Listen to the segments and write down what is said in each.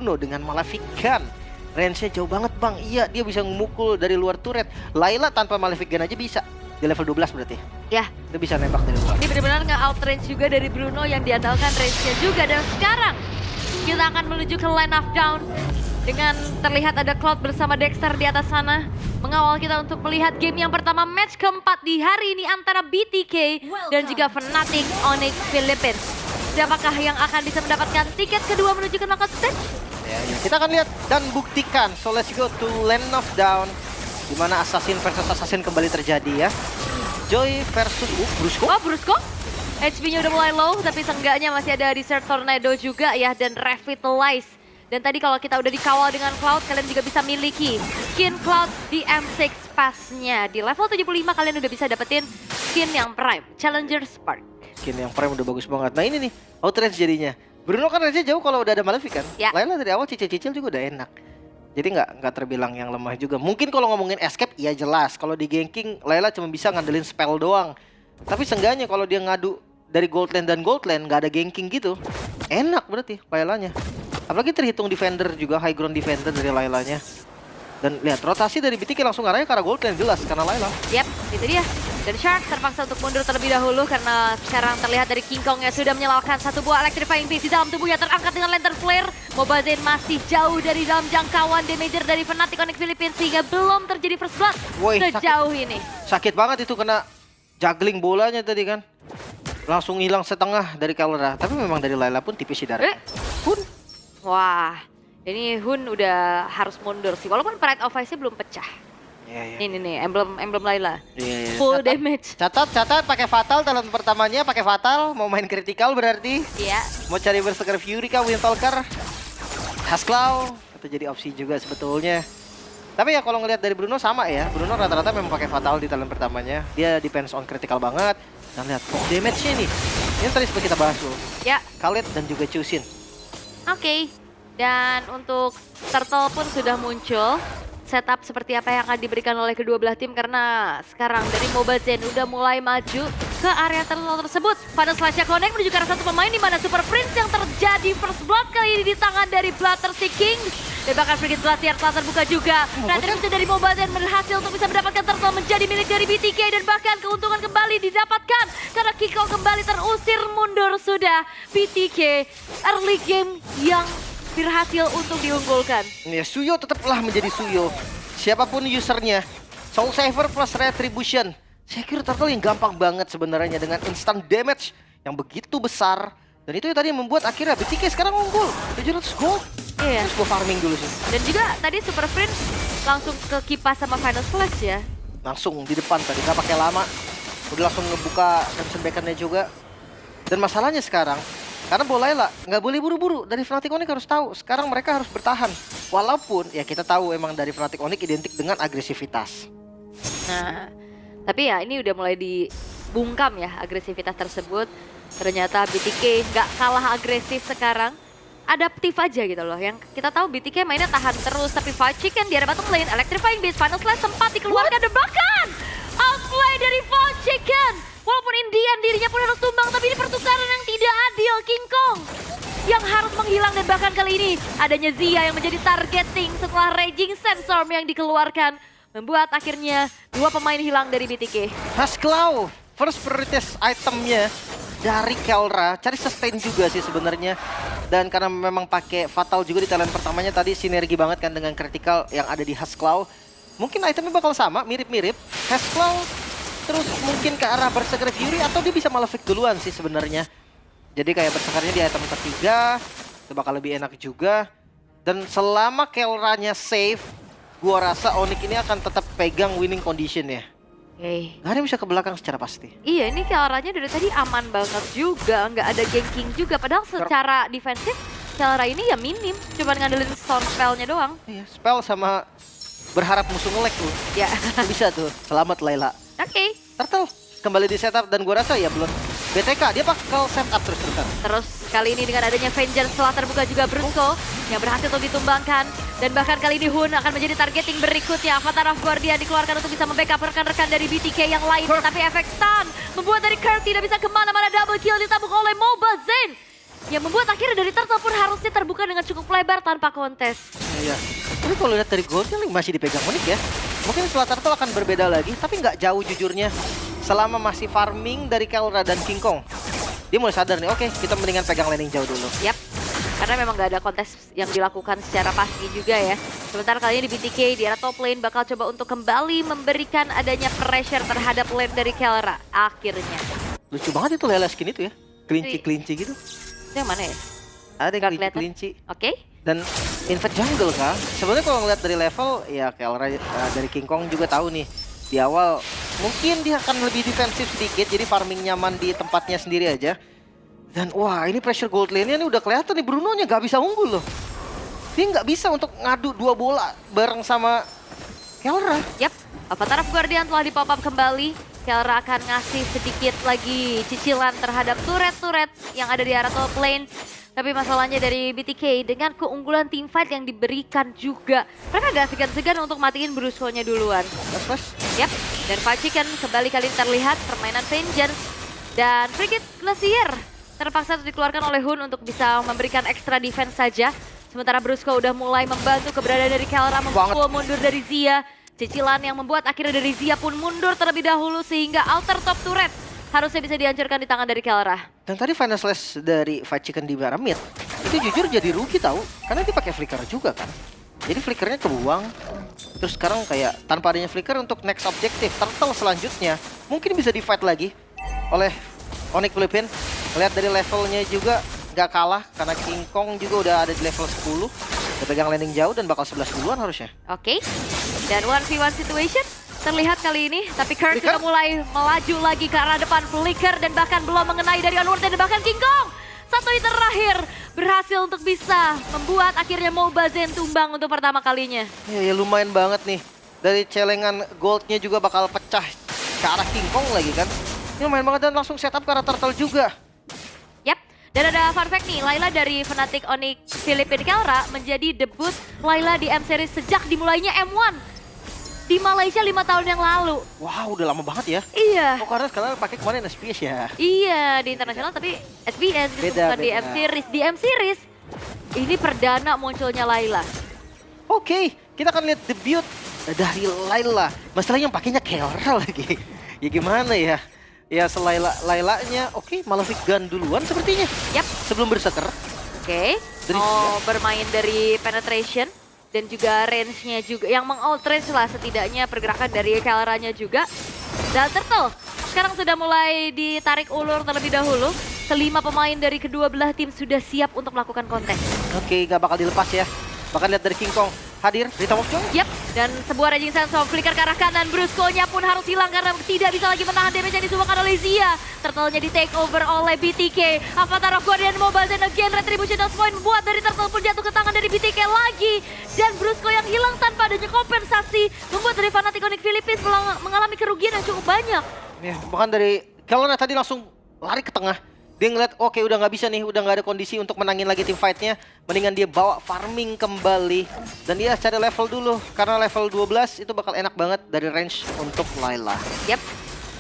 Bruno dengan Malefic Gun. Range-nya jauh banget bang. Iya, dia bisa memukul dari luar turret. Layla tanpa Malefic Gun aja bisa. Di level 12 berarti. Ya. Dia bisa nembak dari luar. Ini benar-benar nge-outrange juga dari Bruno yang diandalkan range-nya juga. Dan sekarang kita akan menuju ke line of down. Dengan terlihat ada Cloud bersama Dexter di atas sana. Mengawal kita untuk melihat game yang pertama, match keempat di hari ini antara BTK dan juga Fnatic Onyx Philippines. Siapakah yang akan bisa mendapatkan tiket kedua menuju ke knockout stage? Ya, kita akan lihat dan buktikan. So let's go to land of down. Dimana Assassin versus Assassin kembali terjadi ya. Joy versus Brusco. Oh, Brusco. HP-nya udah mulai low, tapi seenggaknya masih ada Desert Tornado juga ya, dan Revitalize. Dan tadi kalau kita udah dikawal dengan Cloud, kalian juga bisa miliki skin Cloud di M6 Pass-nya. Di level 75 kalian udah bisa dapetin skin yang Prime, Challenger Spark. Skin yang Prime udah bagus banget. Nah ini nih, outrange jadinya. Bruno kan range jauh kalau udah ada Malefic kan. Ya. Layla dari awal cicil-cicil juga udah enak. Jadi nggak terbilang yang lemah juga. Mungkin kalau ngomongin escape, ya jelas. Kalau di ganking, Layla cuma bisa ngandelin spell doang. Tapi seenggaknya kalau dia ngadu dari gold lane dan gold lane, nggak ada ganking gitu. Enak berarti Laylanya. Apalagi terhitung defender juga, high ground defender dari Laylanya. Dan lihat rotasi dari BTK langsung arahnya ke arah gold lane, jelas karena Layla. Yap, itu dia. Dan Shark terpaksa untuk mundur terlebih dahulu karena sekarang terlihat dari King Kong yang sudah menyalakan satu buah electrifying beast di dalam tubuhnya, terangkat dengan lantern flare. Mobile Zen masih jauh dari dalam jangkauan damager dari Fnatic Onyx Philippines sehingga belum terjadi first blood sejauh ini. Sakit banget itu kena juggling bolanya tadi kan. Langsung hilang setengah dari Kelra. Tapi memang dari Layla pun tipis sih darahnya. Hun. Wah, ini Hun udah harus mundur sih. Walaupun Pride of Ice-nya belum pecah. Iya. Ini nih, emblem Layla. Iya. Full damage. Catat pakai fatal talent pertamanya, pakai fatal, mau main critical berarti. Iya. Mau cari Berserker Fury kah, Windtalker, Hasclaw, itu jadi opsi juga sebetulnya. Tapi ya kalau ngelihat dari Bruno sama ya, Bruno rata-rata memang pakai fatal di talent pertamanya. Dia depends on critical banget. Dan lihat damage-nya nih. Ini tadi seperti kita bahas loh. Ya. Khaled dan juga Chusin. Oke. Dan untuk Turtle pun sudah muncul. Setup seperti apa yang akan diberikan oleh kedua belah tim karena sekarang dari Mobile Zen udah mulai maju ke area tunnel tersebut. Pada Slash Connect menuju ke arah satu pemain di mana Super Prince yang terjadi first blood kali ini di tangan dari Bloodthirsty Kings. Dan bahkan Frigate Glacier telah terbuka juga. Retribution dari Mobile Zen berhasil untuk bisa mendapatkan Turtle menjadi milik dari BTK dan bahkan keuntungan kembali didapatkan karena Kiko kembali terusir mundur sudah. BTK early game yang berhasil untuk diunggulkan. Ya, Suyo tetaplah menjadi Suyo. Siapapun usernya, Soul Saver plus Retribution. Saya kira Turtle yang gampang banget sebenarnya dengan instant damage yang begitu besar. Dan itu yang tadi membuat akhirnya BTK sekarang unggul 700 gold. Iya. Terus gue farming dulu sih. Dan juga tadi Super Prince langsung ke kipas sama Final Slash ya. Langsung di depan tadi, nggak pakai lama. Udah langsung ngebuka Crimson Beacon-nya juga. Dan masalahnya sekarang, karena Layla nggak boleh buru-buru. Dari Fnatic Onyx harus tahu, sekarang mereka harus bertahan. Walaupun ya kita tahu emang dari Fnatic Onyx identik dengan agresivitas. Nah, tapi ya ini udah mulai dibungkam ya agresivitas tersebut. Ternyata BTK nggak kalah agresif sekarang. Adaptif aja gitu loh. Yang kita tahu BTK mainnya tahan terus. Tapi Fight Chicken di area bottom lane, Electrifying Beast, Final Slash sempat dikeluarkan. Dan bahkan outplay dari Fight Chicken. Walaupun Indian dirinya pun harus tumbang, tapi ini pertukaran yang tidak adil. King Kong yang harus menghilang dan bahkan kali ini adanya Zia yang menjadi targeting setelah Raging Sandstorm yang dikeluarkan. Membuat akhirnya dua pemain hilang dari BTK. Hasclaw, first prioritas itemnya dari Kelra, cari sustain juga sih sebenarnya. Dan karena memang pakai fatal juga di talent pertamanya tadi, sinergi banget kan dengan critical yang ada di Hasclaw. Mungkin itemnya bakal sama, mirip-mirip. Hasclaw terus mungkin ke arah Berserker Fury atau dia bisa Malefic duluan sih sebenarnya. Jadi kayak Berserkernya di item ketiga, itu bakal lebih enak juga. Dan selama Kelranya safe, gua rasa Onyx ini akan tetap pegang winning condition ya. Gak ada yang bisa ke belakang secara pasti. Iya, ini Kelranya dari tadi aman banget juga, nggak ada ganking juga. Padahal secara defensif, Kelra ini ya minim, cuma ngandelin storm spell-nya doang. Iya, spell sama berharap musuh nge-lag tuh. Ya. Bisa tuh, selamat Layla. Oke. Turtle kembali di setup dan gua rasa ya belum. BTK dia bakal setup terus-terusan. Terus kali ini dengan adanya Vengeance setelah terbuka juga Brusco yang berhasil untuk ditumbangkan. Dan bahkan kali ini Hun akan menjadi targeting berikutnya. Avatar of Guardian dikeluarkan untuk bisa membackup rekan-rekan dari BTK yang lain. Tapi efek stun membuat dari Kurt tidak bisa kemana-mana. Double kill ditabung oleh Mobile Zen. yang membuat akhirnya dari Turtle pun harusnya terbuka dengan cukup lebar tanpa kontes. Iya. Tapi kalau lihat dari goldnya masih dipegang Onyx ya. Mungkin setelah Turtle akan berbeda lagi, tapi nggak jauh jujurnya. Selama masih farming dari Kelra dan King Kong, dia mulai sadar nih, oke kita mendingan pegang laning jauh dulu. Yap, karena memang nggak ada kontes yang dilakukan secara pasti juga ya. Sementara kali ini di BTK di arah top lane bakal coba untuk kembali memberikan adanya pressure terhadap lane dari Kelra akhirnya. Lucu banget itu Layla skin itu ya. Kelinci-kelinci gitu. Itu yang mana ya? Ada Nggak kelinci-kelinci. Oke. Dan invert jungle kan. Sebenarnya kalau ngeliat dari level, ya Kelra dari King Kong juga tahu nih. Di awal mungkin dia akan lebih defensif sedikit, jadi farming nyaman di tempatnya sendiri aja. Dan wah ini pressure gold lane-nya ini udah kelihatan nih, Bruno-nya nggak bisa unggul loh. Dia nggak bisa untuk ngadu 2 bola bareng sama Kelra. Yap, Avatar of Guardian telah di-pop up kembali. Kelra akan ngasih sedikit lagi cicilan terhadap turret-turret yang ada di arah top lane. Tapi masalahnya dari BTK dengan keunggulan teamfight yang diberikan juga, mereka gak segan-segan untuk matiin Brusco-nya duluan. Yap, dan Fried Chicken kembali kali ini terlihat permainan Vengeance. Dan Frigate Glacier terpaksa dikeluarkan oleh Hun untuk bisa memberikan extra defense saja. Sementara Brusco udah mulai membantu keberadaan dari Kelra memukul mundur dari Zia. Cicilan yang membuat akhirnya dari Zia pun mundur terlebih dahulu sehingga outer top turret harusnya bisa dihancurkan di tangan dari Kelra. Dan tadi final slash dari Fried Chicken di arah mid, itu jujur jadi rugi tahu, karena dia pakai flicker juga kan. Jadi flickernya kebuang. Terus sekarang kayak tanpa adanya flicker untuk next objective, Turtle selanjutnya mungkin bisa di fight lagi oleh Onyx Philippines. Lihat dari levelnya juga nggak kalah, karena King Kong juga udah ada di level 10. Udah pegang landing jauh dan bakal 11 duluan harusnya. Oke, dan 1v1 situation terlihat kali ini, tapi Kurt sudah mulai melaju lagi ke arah depan. Flicker dan bahkan belum mengenai dari Onward dan bahkan King Kong. Satu hit terakhir berhasil untuk bisa membuat akhirnya Mobile Zen tumbang untuk pertama kalinya. Ya lumayan banget nih. Dari celengan goldnya juga bakal pecah ke arah King Kong lagi kan. Ini lumayan banget dan langsung setup ke arah Turtle juga. Yap, dan ada fun fact nih, Layla dari Fnatic Onyx Philippine Kelra menjadi debut Layla di M-Series sejak dimulainya M1. Di Malaysia 5 tahun yang lalu. Wow, udah lama banget ya. Iya. Oh, karena sekarang pakai kemarin SPS ya. Iya, di internasional tapi SBS gitu, Beda, bukan di beda. M-Series. Di M-Series, ini perdana munculnya Layla. Oke, kita akan lihat debut dari Layla. Masalahnya yang pakainya Kelra lagi. Ya gimana ya? Ya Laylanya, oke, Malefic Gun duluan sepertinya. Yap. Sebelum berseker. Oke, Dari mau bermain dari penetration dan juga range-nya juga yang meng-outrange lah setidaknya pergerakan dari Kelra-nya juga. Dan Turtle sekarang sudah mulai ditarik ulur terlebih dahulu. Kelima pemain dari kedua belah tim sudah siap untuk melakukan kontes. Oke, gak bakal dilepas ya. Bahkan lihat dari King Kong hadir, Rhythm of Joy. Yap, dan sebuah raging sense of flicker ke arah kanan. Brusco-nya pun harus hilang karena tidak bisa lagi menahan damage yang disumbangkan oleh Zia. Turtle-nya di take over oleh BTK. Avatar of Guardian Mobile Zen again. Retribution of Point membuat dari Turtle pun jatuh ke tangan dari BTK lagi. Dan Brusco yang hilang tanpa adanya kompensasi membuat dari Fnatic Onyx Philippines mengalami kerugian yang cukup banyak. Ya, bahkan dari Kelra tadi langsung lari ke tengah. Dia ngeliat, oke udah nggak bisa nih, udah nggak ada kondisi untuk menangin lagi tim fight-nya. Mendingan dia bawa farming kembali. Dan dia cari level dulu, karena level 12 itu bakal enak banget dari range untuk Layla. Yap,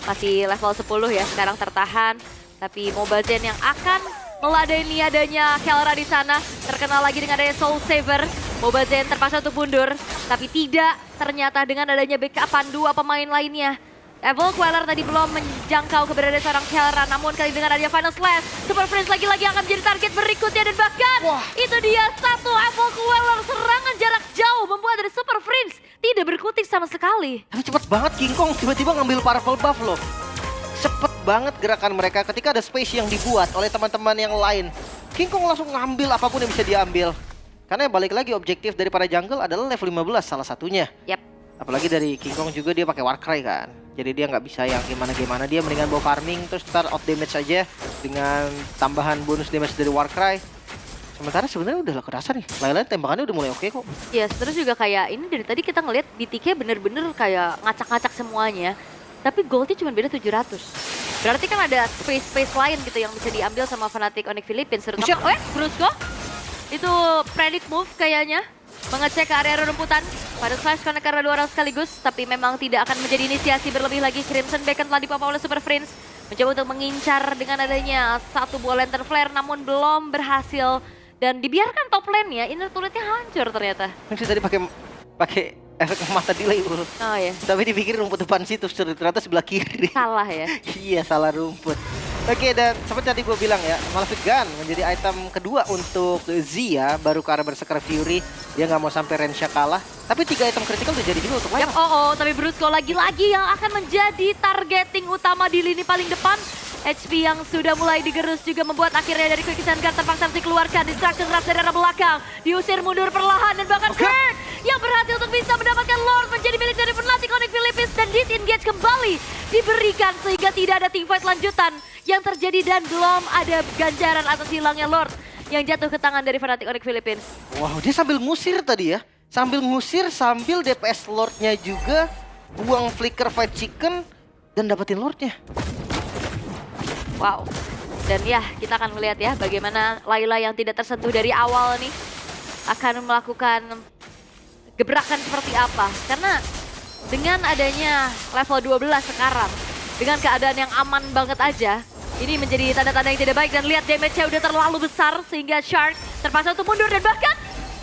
masih level 10 ya, sekarang tertahan. Tapi Mobile Zen yang akan meladeni adanya Kelra di sana. Terkenal lagi dengan adanya Soul Saver. Mobile Zen terpaksa untuk mundur, tapi tidak ternyata dengan adanya backupan 2 pemain lainnya. Evil Queller tadi belum menjangkau keberadaan seorang Kelra, namun kali dengan adanya Final Slash, Super Friends lagi-lagi akan menjadi target berikutnya dan bahkan itu dia satu Evil Queller serangan jarak jauh membuat dari Super Friends tidak berkutik sama sekali. Tapi cepet banget King Kong tiba-tiba ngambil purple buff loh. Cepet banget gerakan mereka ketika ada space yang dibuat oleh teman-teman yang lain. King Kong langsung ngambil apapun yang bisa diambil. Karena balik lagi objektif dari para jungle adalah level 15 salah satunya. Yap. Apalagi dari King Kong juga dia pakai Warcry kan. Jadi dia nggak bisa yang gimana-gimana, dia mendingan bawa farming terus ntar out damage aja dengan tambahan bonus damage dari Warcry. Sementara sebenarnya udah kerasa nih, Layla tembakannya udah mulai oke kok. Yes, terus juga kayak ini dari tadi kita ngeliat BTK bener-bener kayak ngacak-ngacak semuanya. Tapi goldnya cuma beda 700. Berarti kan ada space-space lain gitu yang bisa diambil sama Fnatic Onyx Philippines. Terutama, Brusco itu predict move kayaknya. Mengecek ke area rumputan. Pada Slash connect karena 2 orang sekaligus. Tapi memang tidak akan menjadi inisiasi berlebih lagi. Crimson Beacon telah dipapa oleh Super Friends. mencoba untuk mengincar dengan adanya satu buah lantern flare namun belum berhasil dan dibiarkan top lane-nya, inner turret-nya hancur ternyata. Maksudnya tadi pakai efek mata delay Ul. Oh ya, Tapi dipikir rumput depan situ, ternyata sebelah kiri. salah ya. Iya, salah rumput. Oke, dan seperti tadi gue bilang ya, Malefic Gun menjadi item kedua untuk Zia, baru ke arah Berserker Fury. Dia nggak mau sampai range-nya kalah. Tapi 3 item critical udah jadi juga untuk Yap, Layla. tapi Brusco lagi-lagi yang akan menjadi targeting utama di lini paling depan. HP yang sudah mulai digerus juga membuat akhirnya dari Quick Guard terpaksa dikeluarkan. Distraction Rush dari arah belakang. Diusir mundur perlahan dan bahkan Kurt yang berhasil untuk bisa mendapatkan Lord menjadi milik dari Fnatic Onyx Philippines dan disengage kembali diberikan sehingga tidak ada teamfight lanjutan yang terjadi dan belum ada ganjaran atas hilangnya Lord yang jatuh ke tangan dari Fnatic Onyx Philippines. Wow, dia sambil ngusir tadi ya. Sambil ngusir, sambil DPS Lord-nya juga. Buang flicker fight chicken dan dapetin Lord-nya. Wow. Dan ya, kita akan melihat ya bagaimana Layla yang tidak tersentuh dari awal nih akan melakukan gebrakan seperti apa. Karena dengan adanya level 12 sekarang, dengan keadaan yang aman banget aja, ini menjadi tanda-tanda yang tidak baik. Dan lihat damage-nya udah terlalu besar sehingga Shark terpaksa untuk mundur dan bahkan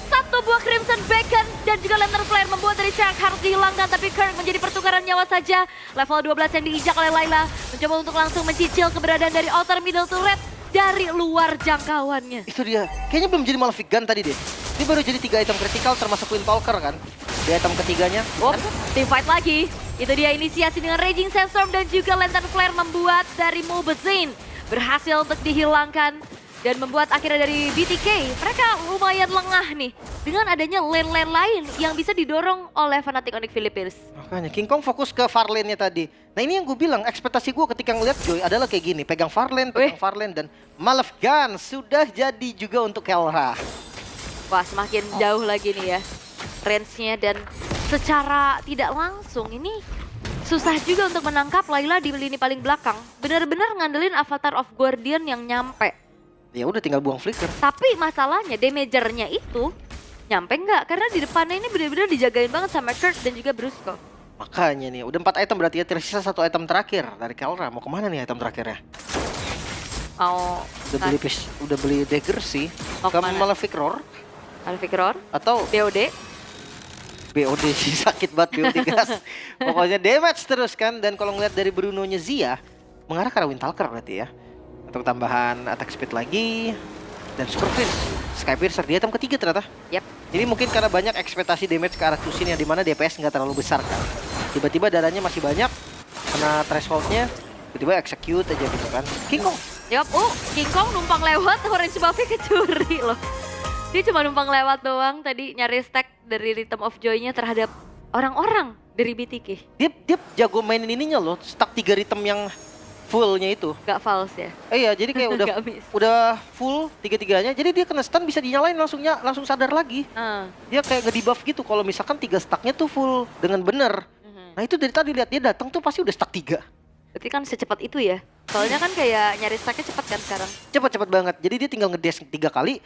satu buah Crimson Beacon dan juga Lantern Flare membuat dari Shark harus dihilangkan. Tapi Kirk menjadi pertukaran nyawa saja. Level 12 yang diinjak oleh Layla mencoba untuk langsung mencicil keberadaan dari outer middle turret dari luar jangkauannya. Itu dia. Kayaknya belum jadi Malefic Gun tadi deh. Ini baru jadi 3 item critical termasuk Queen Talker kan. Di item ketiganya. Oh, team fight lagi. Itu dia inisiasi dengan Raging Sandstorm dan juga Lantern Flare membuat dari Mobazine berhasil untuk dihilangkan. Dan membuat akhirnya dari BTK, mereka lumayan lengah nih. Dengan adanya lane-lane lain yang bisa didorong oleh Fnatic Onyx Philippines. Makanya King Kong fokus ke far lane-nya tadi. Nah ini yang gue bilang, ekspektasi gue ketika ngeliat Joy adalah kayak gini. Pegang far lane, dan Malefic Gun sudah jadi juga untuk Kelra. Wah, semakin jauh lagi nih ya range-nya dan secara tidak langsung ini susah juga untuk menangkap Layla di lini paling belakang. Benar-benar ngandelin Avatar of Guardian yang nyampe. Ya udah tinggal buang flicker. Tapi masalahnya damagernya itu nyampe nggak? Karena di depannya ini benar-benar dijagain banget sama Kurt dan juga Brusco. Makanya nih, udah 4 item berarti ya, tersisa 1 item terakhir dari Kelra. Mau kemana nih item terakhirnya? Mau Udah beli dagger sih. Mau Ke kemana? Malefic Roar Malefic Roar? atau BOD? BOD sih, sakit banget BOD gas. Pokoknya damage terus kan. Dan kalau ngeliat dari Bruno-nya Zia, mengarah ke arah Windtalker berarti ya. Untuk tambahan attack speed lagi. Dan Super Prince, Skypiercer di item ketiga ternyata. Yap. Ini mungkin karena banyak ekspektasi damage ke arah Tusin yang dimana DPS nggak terlalu besar kan. Tiba-tiba darahnya masih banyak, kena thresholdnya, tiba-tiba execute aja gitu kan. King Kong. Yap, King Kong numpang lewat, Orange Buffy kecuri loh. Dia cuma numpang lewat doang tadi nyari stack dari Rhythm of Joy-nya terhadap orang-orang dari BTK. Dia jago mainin ininya loh, stack 3 rhythm yang fullnya itu. Gak false ya? Iya, jadi kayak Gak miss. udah full tiga-tiganya. Jadi dia kena stun bisa dinyalain langsung sadar lagi. Dia kayak nge-debuff gitu kalau misalkan 3 stacknya tuh full dengan bener. Nah itu dari tadi lihat dia datang tuh pasti udah stack 3. Berarti kan secepat itu ya? Soalnya kan kayak nyari stacknya cepat kan sekarang. Cepet banget. Jadi dia tinggal ngedash 3 kali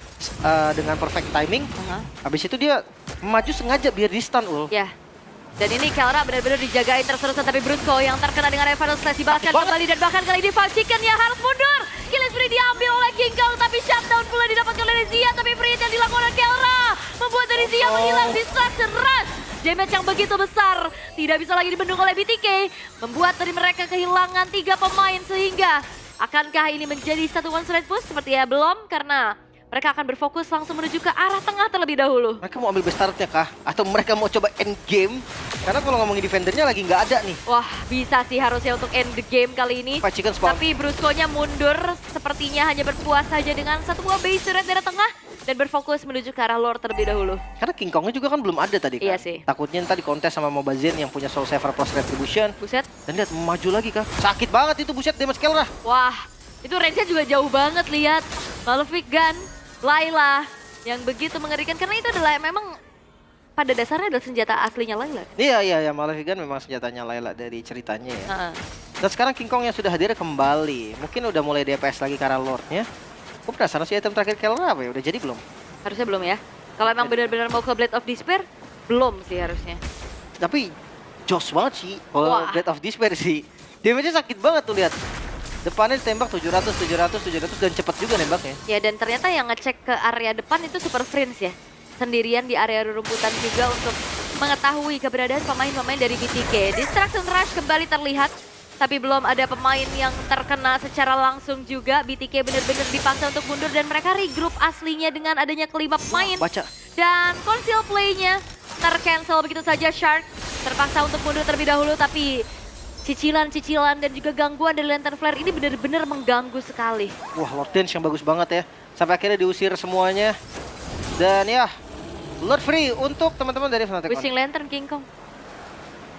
dengan perfect timing. Habis itu dia maju sengaja biar di stun ul. Ya. Dan ini Kelra benar-benar dijagain terus-terusan, tapi Brusco yang terkena dengan Final Slash dibalaskan kembali dan bahkan kali ini Five Chicken yang harus mundur. Killing spree diambil oleh King Kong tapi shutdown pula didapatkan oleh Zia, tapi free hit yang dilakukan oleh Kelra membuat dari Zia menghilang distraction rush. Damage yang begitu besar tidak bisa lagi dibendung oleh BTK, membuat dari mereka kehilangan 3 pemain sehingga akankah ini menjadi satu one straight push? Sepertinya belum karena mereka akan berfokus langsung menuju ke arah tengah terlebih dahulu. Mereka mau ambil bestartnya kah? Atau mereka mau coba end game? Karena kalau ngomongin defendernya lagi nggak ada nih. Wah, bisa sih harusnya untuk end the game kali ini. Five Chicken spawn. Tapi Brusco-nya mundur, sepertinya hanya berpuas saja dengan satu buah base turret dari tengah dan berfokus menuju ke arah Lord terlebih dahulu. Karena King Kongnya juga kan belum ada tadi kan. Iya sih. Takutnya tadi kontes sama Mobazine yang punya Soul Saver plus Retribution. Buset. Dan lihat maju lagi kah? Sakit banget itu buset damage Kelra. Wah, itu range-nya juga jauh banget lihat. Malefic Gun, Layla yang begitu mengerikan karena itu adalah memang pada dasarnya adalah senjata aslinya Layla. Iya, Malefic Gun memang senjatanya Layla dari ceritanya ya. Dan sekarang King Kong yang sudah hadir kembali. Mungkin udah mulai DPS lagi karena Lordnya. Gue penasaran sih item terakhir Kelra apa ya? Udah jadi belum? Harusnya belum ya. Kalau emang benar-benar mau ke Blade of Despair, belum sih harusnya. Tapi jos banget sih kalau Wah. Blade of Despair sih. Damage-nya sakit banget tuh lihat. Depannya ditembak 700 dan cepet juga nembaknya. Ya, dan ternyata yang ngecek ke area depan itu Super Prince ya. Sendirian di area rumputan juga untuk mengetahui keberadaan pemain-pemain dari BTK. Distraction Rush kembali terlihat, tapi belum ada pemain yang terkena secara langsung juga. BTK benar-benar dipaksa untuk mundur dan mereka regroup aslinya dengan adanya kelima pemain. Baca. Dan conceal play-nya tercancel begitu saja. Shark terpaksa untuk mundur terlebih dahulu, tapi cicilan-cicilan dan juga gangguan dari Lantern Flare ini benar-benar mengganggu sekali. Wah, Lord Dance yang bagus banget ya. Sampai akhirnya diusir semuanya. Dan ya, Lord Free untuk teman-teman dari Fnatic. Wishing Lantern King Kong.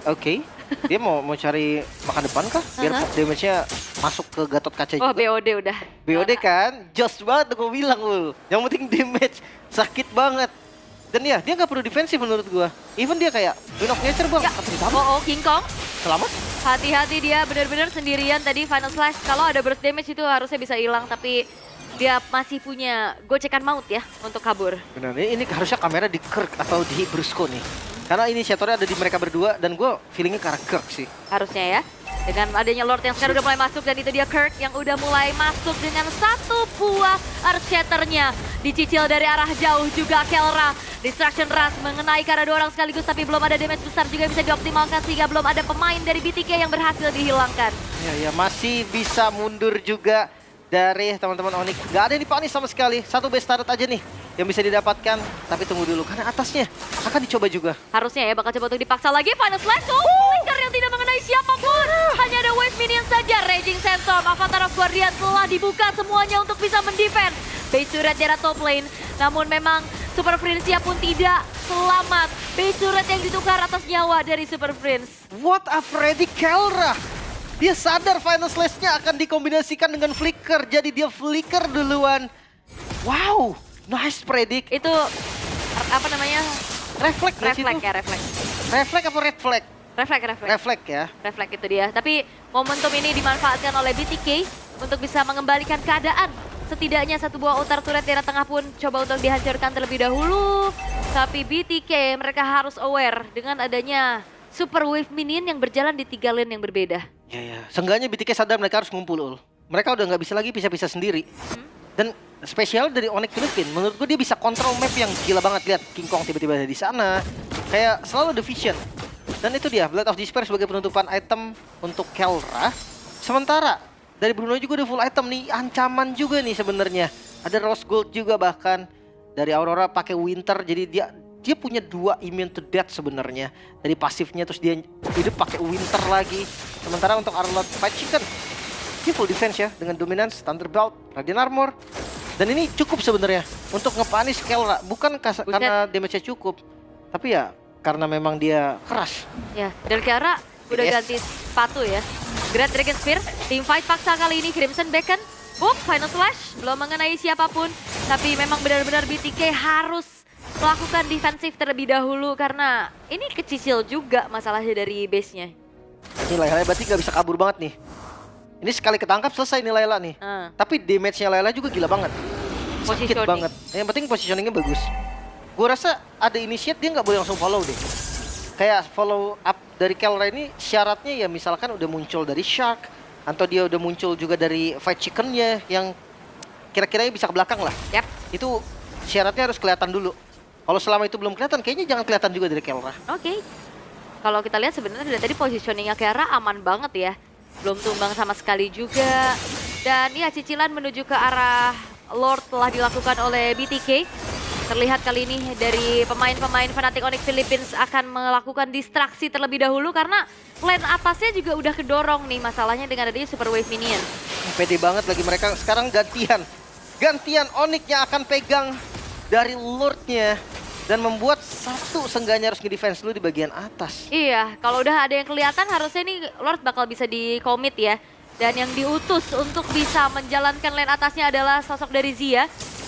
Oke. Dia mau cari makan depan kah? Biar damage-nya masuk ke Gatot Kaca Oh, juga. BOD udah. BOD kan? Just banget gue bilang Ul. Yang penting damage. Sakit banget. Dan ya, dia nggak perlu defensif menurut gua. Even dia kayak Wind of Nature bang. Ya. Tapi ditambah. Oh, King Kong. Selamat. Hati-hati, dia benar-benar sendirian tadi Final Slash. Kalau ada burst damage itu harusnya bisa hilang, tapi dia masih punya gocekan maut ya untuk kabur. Benar, ini harusnya kamera di Kirk atau di Brusco nih. Karena inisiatornya ada di mereka berdua dan gue feelingnya ke arah Kirk sih. Harusnya ya. Dengan adanya Lord yang sekarang udah mulai masuk dan itu dia Kirk yang udah mulai masuk dengan satu buah Earth Shatternya. Dicicil dari arah jauh juga Kelra. Distraction Rush mengenai karena dua orang sekaligus tapi belum ada damage besar juga bisa dioptimalkan sehingga belum ada pemain dari BTK yang berhasil dihilangkan. Ya masih bisa mundur juga dari teman-teman Onyx. Gak ada yang dipanis sama sekali. Satu base turret aja nih yang bisa didapatkan. Tapi tunggu dulu karena atasnya akan dicoba juga. Harusnya ya bakal coba untuk dipaksa lagi. Final Slash. Flicker yang tidak mengenai siapapun. Hanya ada Wave Minion saja. Raging Sandstorm. Avatar of Guardian telah dibuka semuanya untuk bisa mendefend base turret di arah top lane. Namun memang Super Prince pun tidak selamat. Base turret yang ditukar atas nyawa dari Super Prince. What a Freddy Kelra. Dia sadar Final Slash-nya akan dikombinasikan dengan Flicker. Jadi dia Flicker duluan. Wow, nice predict. Itu apa namanya? Refleks nggak sih Refleks itu? ya, refleks. Refleks apa red flag? Refleks, refleks. Refleks ya. Refleks itu dia. Tapi momentum ini dimanfaatkan oleh BTK untuk bisa mengembalikan keadaan. Setidaknya satu buah outer turret di arah tengah pun coba untuk dihancurkan terlebih dahulu. Tapi BTK mereka harus aware dengan adanya Super Wave Minion yang berjalan di 3 lane yang berbeda. Ya. Seenggaknya BTK sadar mereka harus ngumpul, Ul. Mereka udah nggak bisa lagi pisah-pisah sendiri. Dan spesial dari Onyx Philippines, menurut gue dia bisa kontrol map yang gila banget. Lihat, King Kong tiba-tiba ada di sana. Kayak selalu ada vision. Dan itu dia, Blade of Despair sebagai penutupan item untuk Kelra. Sementara dari Bruno juga udah full item nih, ancaman juga nih sebenarnya. Ada Rose Gold juga bahkan. Dari Aurora pakai Winter, jadi dia punya 2 immune to death sebenarnya. Dari pasifnya terus dia hidup pakai Winter lagi. Sementara untuk Arlott Fight Chicken, dia full defense ya dengan Dominance, Thunderbolt, Radiant Armor. Dan ini cukup sebenarnya untuk ngepanis Kelra. Bukan karena damage-nya cukup, tapi ya karena memang dia keras. Ya, dan Kiara udah ganti sepatu ya. Great Dragon Spear, team fight paksa kali ini Crimson Beacon. Boom, Final Slash, belum mengenai siapapun. Tapi memang benar-benar BTK harus melakukan defensif terlebih dahulu karena ini kecicil juga masalahnya dari base-nya. Ini Layla berarti nggak bisa kabur banget nih. Ini sekali ketangkap selesai nih Layla nih. Tapi damage-nya Layla juga gila banget. Sakit banget. Yang penting positioningnya bagus. Gue rasa ada initiate dia nggak boleh langsung follow deh. Kayak follow up dari Kelra ini syaratnya ya misalkan udah muncul dari Shark. Atau dia udah muncul juga dari Fight Chicken-nya yang kira-kiranya bisa ke belakang lah. Yap. Itu syaratnya harus kelihatan dulu. Kalau selama itu belum kelihatan, kayaknya jangan kelihatan juga dari Kelra. Oke. Kalau kita lihat sebenarnya dari tadi positioningnya Kiara aman banget ya. Belum tumbang sama sekali juga. Dan ya cicilan menuju ke arah Lord telah dilakukan oleh BTK. Terlihat kali ini dari pemain-pemain Fnatic Onyx Philippines akan melakukan distraksi terlebih dahulu karena lane atasnya juga udah kedorong nih masalahnya dengan adanya Super Wave Minion. Pede banget lagi mereka sekarang gantian. Gantian Onyx-nya akan pegang dari Lord-nya dan membuat satu seenggaknya harus nge-defense dulu di bagian atas. Iya, kalau udah ada yang kelihatan harusnya nih Lord bakal bisa di-commit ya. Dan yang diutus untuk bisa menjalankan lane atasnya adalah sosok dari Zia.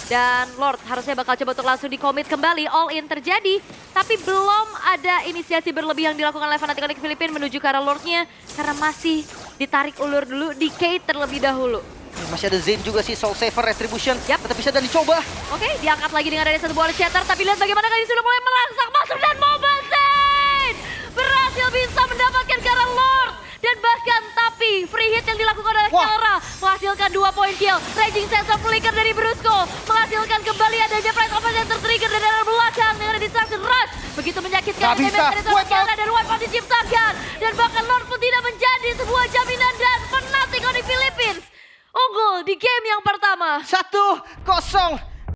Dan Lord harusnya bakal coba untuk langsung di-commit kembali, all in terjadi. Tapi belum ada inisiasi berlebih yang dilakukan oleh Fnatic Onyx Philippines menuju ke arah Lord-nya. Karena masih ditarik ulur dulu, decay terlebih dahulu. Masih ada Zayn juga sih, Soul Saver, Retribution. Yap. Tetap bisa dan dicoba. Oke, diangkat lagi dengan adanya satu bola shatter. Tapi lihat bagaimana kali sudah mulai merangsang masuk dan Mobile Zayn berhasil bisa mendapatkan ke arah Lord. Dan bahkan tapi free hit yang dilakukan oleh Wah. Kelra. Menghasilkan 2 poin kill. Raging Sense of Flicker dari Brusco. Menghasilkan kembali adanya Pride of yang tertrigger dari arah belakang dengan Distraction Rush. Begitu menyakitkan Nggak bisa. dari seorang Wipe out. Kelra dan wipe out diciptakan. Dan bahkan Lord pun tidak menjadi sebuah jaminan dan Fnatic di Philippines unggul di game yang pertama. 1-0